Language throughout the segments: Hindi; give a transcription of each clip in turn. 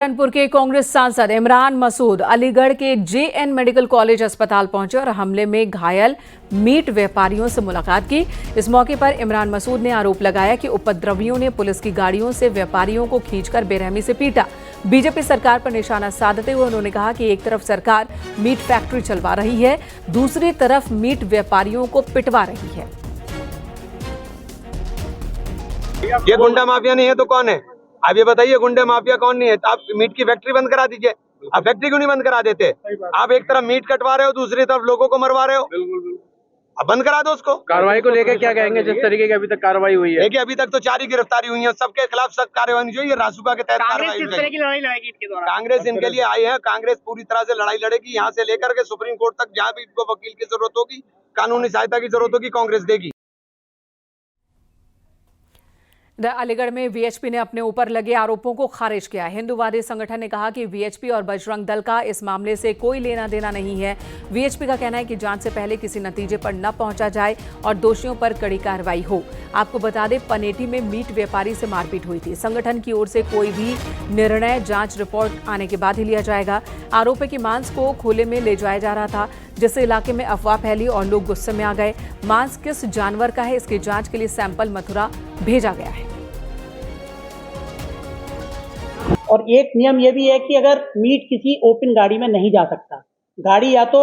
कानपुर के कांग्रेस सांसद इमरान मसूद अलीगढ़ के जेएन मेडिकल कॉलेज अस्पताल पहुंचे और हमले में घायल मीट व्यापारियों से मुलाकात की। इस मौके पर इमरान मसूद ने आरोप लगाया कि उपद्रवियों ने पुलिस की गाड़ियों से व्यापारियों को खींचकर बेरहमी से पीटा। बीजेपी सरकार पर निशाना साधते हुए उन्होंने कहा कि एक तरफ सरकार मीट फैक्ट्री चलवा रही है, दूसरी तरफ मीट व्यापारियों को पिटवा रही है। ये गुंडा माफिया नहीं है तो कौन है? आप ये बताइए, गुंडे माफिया कौन नहीं है? तो आप मीट की फैक्ट्री बंद करा दीजिए। आप फैक्ट्री क्यों नहीं बंद करा देते? आप एक तरफ मीट कटवा रहे हो, दूसरी तरफ लोगों को मरवा रहे हो। अब बंद करा दो उसको। कार्रवाई को लेकर क्या कहेंगे? जिस तरीके की अभी तक कार्रवाई हुई है, देखिए अभी तक तो 4 ही गिरफ्तारी हुई है, सबके खिलाफ सख्त कार्रवाई होनी चाहिए। रासुका के तहत कार्रवाई किस तरह की लड़ाई लड़ेगी इसके दौरान? कांग्रेस इनके लिए आई है। कांग्रेस पूरी तरह से लड़ाई लड़ेगी, यहाँ से लेकर के सुप्रीम कोर्ट तक। जहाँ भी इनको वकील की जरूरत होगी, कानूनी सहायता की जरूरत होगी, कांग्रेस देगी। अलीगढ़ में वीएचपी ने अपने ऊपर लगे आरोपों को खारिज किया। हिंदूवादी संगठन ने कहा कि वीएचपी और बजरंग दल का इस मामले से कोई लेना देना नहीं है। वीएचपी का कहना है कि जांच से पहले किसी नतीजे पर न पहुंचा जाए और दोषियों पर कड़ी कार्रवाई हो। आपको बता दें, पनेटी में मीट व्यापारी से मारपीट हुई थी। संगठन की ओर से कोई भी निर्णय जांच रिपोर्ट आने के बाद ही लिया जाएगा। आरोप है कि मांस को खुले में ले जाया जा रहा था, जिससे इलाके में अफवाह फैली और लोग गुस्से में आ गए। मांस किस जानवर का है, इसकी जांच के लिए सैंपल मथुरा भेजा गया है। और एक नियम यह भी है कि अगर मीट किसी ओपन गाड़ी में नहीं जा सकता, गाड़ी या तो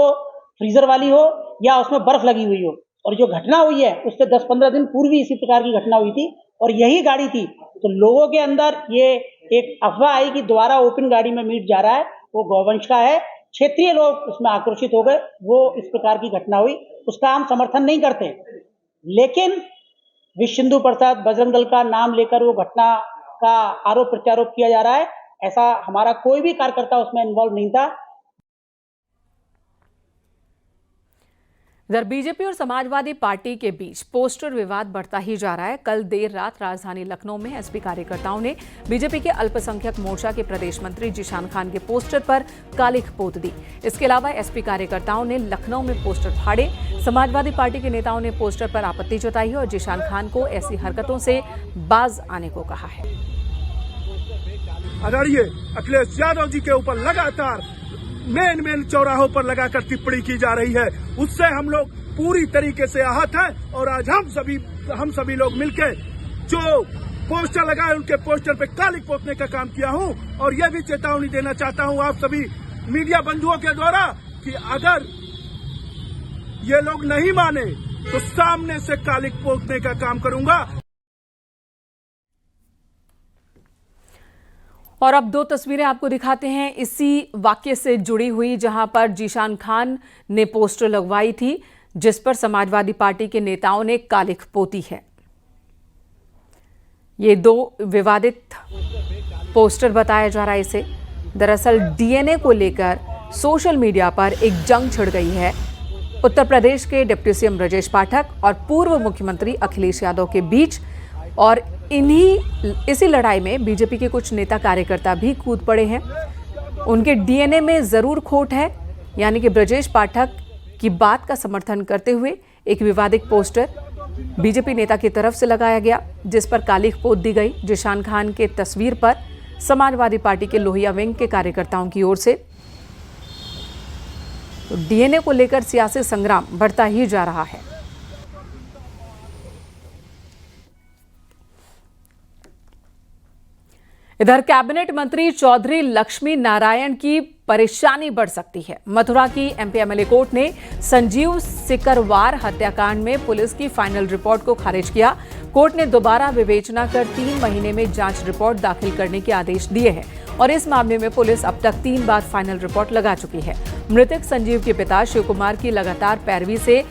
फ्रीजर वाली हो या उसमें बर्फ लगी हुई हो। और जो घटना हुई है उससे 10-15 दिन पूर्व इसी प्रकार की घटना हुई थी और यही गाड़ी थी। तो लोगों के अंदर ये एक अफवाह आई कि दोबारा ओपन गाड़ी में मीट जा रहा है, वो गौवंश का है। क्षेत्रीय लोग उसमें आक्रोशित हो गए, वो इस प्रकार की घटना हुई, उसका हम समर्थन नहीं करते। लेकिन विश्व हिंदू परिषद, बजरंग दल का नाम लेकर वो घटना का आरोप प्रत्यारोप किया जा रहा है। ऐसा हमारा कोई भी कार्यकर्ता उसमें इन्वॉल्व नहीं था। इधर बीजेपी और समाजवादी पार्टी के बीच पोस्टर विवाद बढ़ता ही जा रहा है। कल देर रात राजधानी लखनऊ में एसपी कार्यकर्ताओं ने बीजेपी के अल्पसंख्यक मोर्चा के प्रदेश मंत्री जिशान खान के पोस्टर पर कालिख पोत दी। इसके अलावा एसपी कार्यकर्ताओं ने लखनऊ में पोस्टर फाड़े। समाजवादी पार्टी के नेताओं ने पोस्टर पर आपत्ति जताई और जिशान खान को ऐसी हरकतों से बाज आने को कहा है। आदरणीय अखिलेश यादव जी के ऊपर लगातार मेन चौराहों पर लगाकर टिप्पणी की जा रही है, उससे हम लोग पूरी तरीके से आहत हैं। और आज हम सभी लोग मिलकर जो पोस्टर लगाए, उनके पोस्टर पे कालिख पोतने का काम किया हूं। और यह भी चेतावनी देना चाहता हूं आप सभी मीडिया बंधुओं के द्वारा कि अगर ये लोग नहीं माने तो सामने से कालिख पोतने का काम करूंगा। और अब 2 तस्वीरें आपको दिखाते हैं इसी वाक्य से जुड़ी हुई, जहां पर जिशान खान ने पोस्टर लगवाई थी, जिस पर समाजवादी पार्टी के नेताओं ने कालिख पोती है। ये 2 विवादित पोस्टर बताया जा रहा है इसे। दरअसल डीएनए को लेकर सोशल मीडिया पर एक जंग छिड़ गई है। उत्तर प्रदेश के डिप्टी सीएम ब्रजेश पाठक और पूर्व मुख्यमंत्री अखिलेश यादव के बीच, और इसी लड़ाई में बीजेपी के कुछ नेता कार्यकर्ता भी कूद पड़े हैं। उनके डीएनए में जरूर खोट है, यानी कि ब्रजेश पाठक की बात का समर्थन करते हुए एक विवादित पोस्टर बीजेपी नेता की तरफ से लगाया गया, जिस पर कालिख पोत दी गई जिशान खान के तस्वीर पर समाजवादी पार्टी के लोहिया विंग के कार्यकर्ताओं की ओर से। तो डीएनए को लेकर सियासी संग्राम बढ़ता ही जा रहा है। इधर कैबिनेट मंत्री चौधरी लक्ष्मी नारायण की परेशानी बढ़ सकती है। मथुरा की एमपी एमएलए कोर्ट ने संजीव सिकरवार हत्याकांड में पुलिस की फाइनल रिपोर्ट को खारिज किया। कोर्ट ने दोबारा विवेचना कर 3 महीने में जांच रिपोर्ट दाखिल करने के आदेश दिए हैं और इस मामले में पुलिस अब तक 3 बार फाइनल रिपोर्ट लगा चुकी है। मृतक संजीव के पिता शिव कुमार की लगातार पैरवी से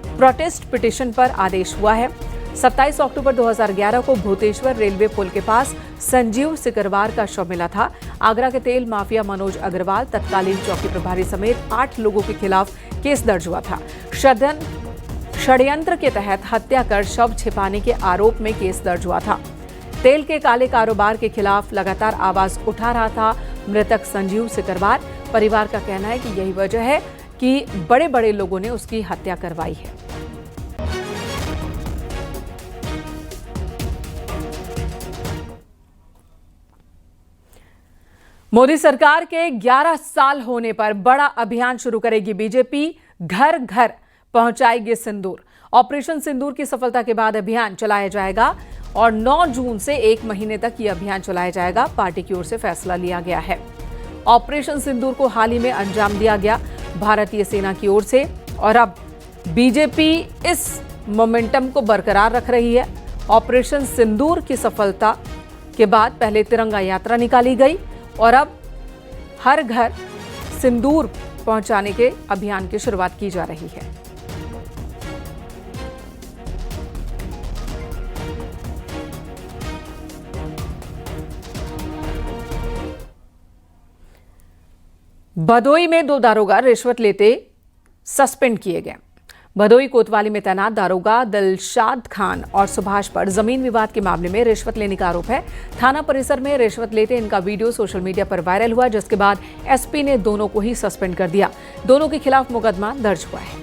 प्रोटेस्ट पिटीशन पर आदेश हुआ है। 27 अक्टूबर 2011 को भूतेश्वर रेलवे पुल के पास संजीव सिकरवार का शव मिला था। आगरा के तेल माफिया मनोज अग्रवाल, तत्कालीन चौकी प्रभारी समेत 8 लोगों के खिलाफ केस दर्ज हुआ था। षड्यंत्र के तहत हत्या कर शव छिपाने के आरोप में केस दर्ज हुआ था। तेल के काले कारोबार के खिलाफ लगातार आवाज उठा रहा था मृतक संजीव सिकरवार। परिवार का कहना है कि यही वजह है कि बड़े लोगों ने उसकी हत्या करवाई है। मोदी सरकार के 11 साल होने पर बड़ा अभियान शुरू करेगी बीजेपी। घर घर पहुंचाएगी सिंदूर। ऑपरेशन सिंदूर की सफलता के बाद अभियान चलाया जाएगा और 9 जून से 1 महीने तक यह अभियान चलाया जाएगा। पार्टी की ओर से फैसला लिया गया है। ऑपरेशन सिंदूर को हाल ही में अंजाम दिया गया भारतीय सेना की ओर से और अब बीजेपी इस मोमेंटम को बरकरार रख रही है। ऑपरेशन सिंदूर की सफलता के बाद पहले तिरंगा यात्रा निकाली गई और अब हर घर सिंदूर पहुंचाने के अभियान की शुरुआत की जा रही है। भदोई में 2 दारोगा रिश्वत लेते सस्पेंड किए गए। भदोई कोतवाली में तैनात दारोगा दिलशाद खान और सुभाष पर जमीन विवाद के मामले में रिश्वत लेने का आरोप है। थाना परिसर में रिश्वत लेते इनका वीडियो सोशल मीडिया पर वायरल हुआ, जिसके बाद एसपी ने दोनों को ही सस्पेंड कर दिया। दोनों के खिलाफ मुकदमा दर्ज हुआ है।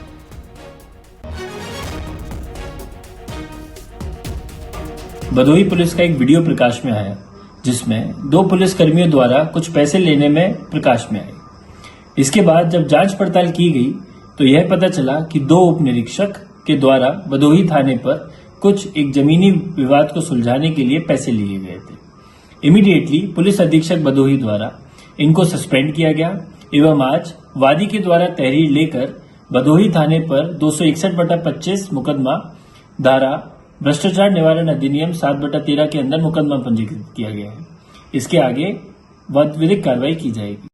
भदोई पुलिस का एक वीडियो प्रकाश में आया, जिसमें 2 पुलिसकर्मियों द्वारा कुछ पैसे लेने में प्रकाश में आए। इसके बाद जब जांच पड़ताल की गई तो यह पता चला कि 2 उप निरीक्षक के द्वारा भदोही थाने पर कुछ एक जमीनी विवाद को सुलझाने के लिए पैसे लिए गए थे। इमीडिएटली पुलिस अधीक्षक भदोही द्वारा इनको सस्पेंड किया गया एवं आज वादी के द्वारा तहरीर लेकर भदोही थाने पर 261/25 मुकदमा धारा भ्रष्टाचार निवारण अधिनियम 7/13 के अंदर मुकदमा पंजीकृत किया गया है। इसके आगे विधिक कार्रवाई की जाएगी।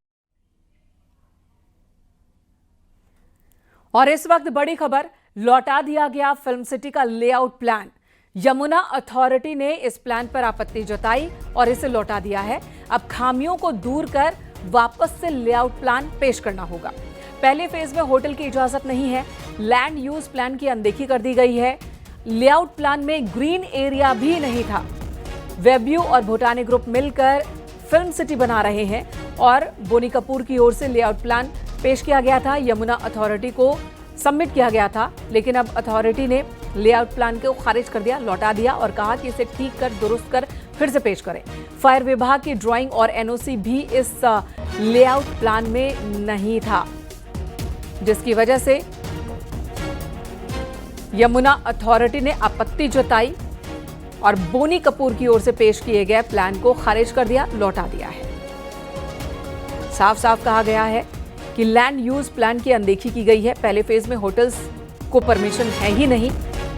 और इस वक्त बड़ी खबर, लौटा दिया गया फिल्म सिटी का लेआउट प्लान। यमुना अथॉरिटी ने इस प्लान पर आपत्ति जताई और इसे लौटा दिया है। अब खामियों को दूर कर वापस से लेआउट प्लान पेश करना होगा। पहले फेज में होटल की इजाजत नहीं है। लैंड यूज प्लान की अनदेखी कर दी गई है। लेआउट प्लान में ग्रीन एरिया भी नहीं था। वेब्यू और भूटानी ग्रुप मिलकर फिल्म सिटी बना रहे हैं और बोनी कपूर की ओर से लेआउट प्लान पेश किया गया था। यमुना अथॉरिटी को सबमिट किया गया था, लेकिन अब अथॉरिटी ने लेआउट प्लान को खारिज कर दिया, लौटा दिया और कहा कि इसे ठीक कर, दुरुस्त कर फिर से पेश करें। फायर विभाग की ड्राइंग और एनओसी भी इस लेआउट प्लान में नहीं था, जिसकी वजह से यमुना अथॉरिटी ने आपत्ति जताई और बोनी कपूर की ओर से पेश किए गए प्लान को खारिज कर दिया, लौटा दिया है। साफ साफ कहा गया है कि लैंड यूज प्लान की अनदेखी की गई है। पहले फेज में होटल्स को परमिशन है ही नहीं,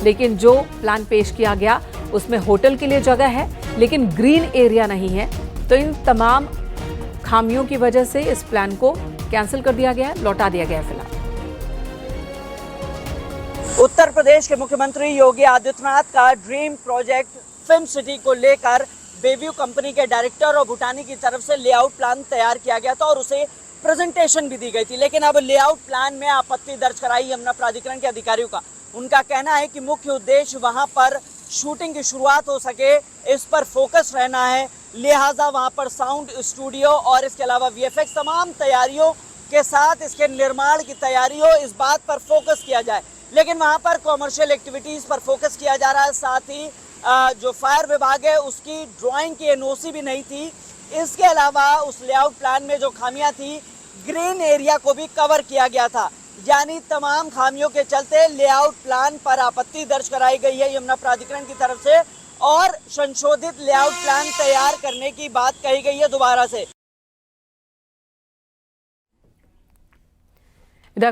लेकिन जो प्लान पेश किया गया उसमें होटल के लिए जगह है, लेकिन ग्रीन एरिया नहीं है। तो इन तमाम खामियों की वजह से इस प्लान को कैंसिल कर दिया गया है, लौटा दिया गया है। फिलहाल उत्तर प्रदेश के मुख्यमंत्री योगी आदित्यनाथ का ड्रीम प्रोजेक्ट फिल्म सिटी को लेकर बेव्यू कंपनी के डायरेक्टर और भूटानी की तरफ से लेआउट प्लान तैयार किया गया था और उसे प्रेजेंटेशन भी दी गई थी, लेकिन अब लेआउट प्लान में आपत्ति दर्ज कराई यमुना प्राधिकरण के अधिकारियों का। उनका कहना है कि मुख्य उद्देश्य वहां पर शूटिंग की शुरुआत हो सके, इस पर फोकस रहना है, लिहाजा वहां पर साउंड स्टूडियो और इसके अलावा वीएफएक्स तमाम तैयारियों के साथ इसके निर्माण की तैयारी हो, इस बात पर फोकस किया जाए। लेकिन वहां पर कॉमर्शियल एक्टिविटीज पर फोकस किया जा रहा है। साथ ही जो फायर विभाग है उसकी ड्राइंग की एनओसी भी नहीं थी। इसके अलावा उस लेआउट प्लान में जो खामियां थी, ग्रीन एरिया को भी कवर किया गया था। यानी तमाम खामियों के चलते लेआउट प्लान पर आपत्ति दर्ज कराई गई है यमुना प्राधिकरण की तरफ से और संशोधित लेआउट प्लान तैयार करने की बात कही गई है दोबारा से।